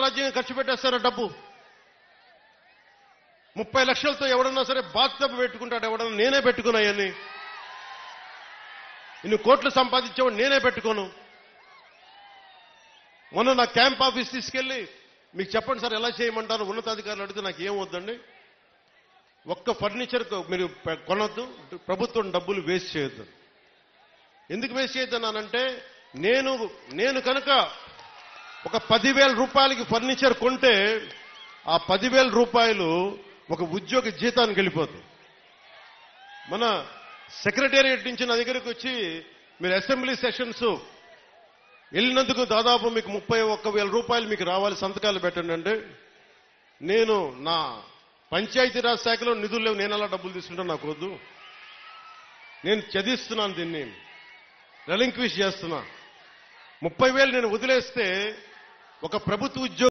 రాజ్యంగా ఖర్చు పెట్టేస్తారా డబ్బు? 30 లక్షలతో ఎవడన్నా సరే బాత్టబ్ పెట్టుకుంటాడు, ఎవడన్నా నేనే పెట్టుకున్నాయని. ఇన్ని కోట్లు సంపాదించేవాడు నేనే పెట్టుకోను. మొన్న నా క్యాంప్ ఆఫీస్ తీసుకెళ్లి మీకు చెప్పండి సార్ ఎలా చేయమంటారు ఉన్నతాధికారులు అడిగితే నాకు ఏం వద్దండి, ఒక్క ఫర్నిచర్ మీరు కొనొద్దు, ప్రభుత్వం డబ్బులు వేస్ట్ చేయొద్దు. ఎందుకు వేస్ట్ చేయొద్దన్నానంటే నేను కనుక ఒక 10,000 రూపాయలకి ఫర్నిచర్ కొంటే ఆ 10,000 రూపాయలు ఒక ఉద్యోగి జీతానికి వెళ్ళిపోతుంది. మన సెక్రటేరియట్ నుంచి నా దగ్గరికి వచ్చి మీరు అసెంబ్లీ సెషన్స్ వెళ్ళినందుకు దాదాపు మీకు 31,000 రూపాయలు మీకు రావాలి, సంతకాలు పెట్టండి అంటే నేను నా పంచాయతీరాజ్ శాఖలో నిధులు లేవు, నేను అలా డబ్బులు తీసుకుంటాను, నాకు వద్దు. నేను చదివిస్తున్నాను, దీన్ని రెలింక్విష్ చేస్తున్నా. 30,000 నేను వదిలేస్తే ఒక ప్రభుత్వ ఉద్యోగం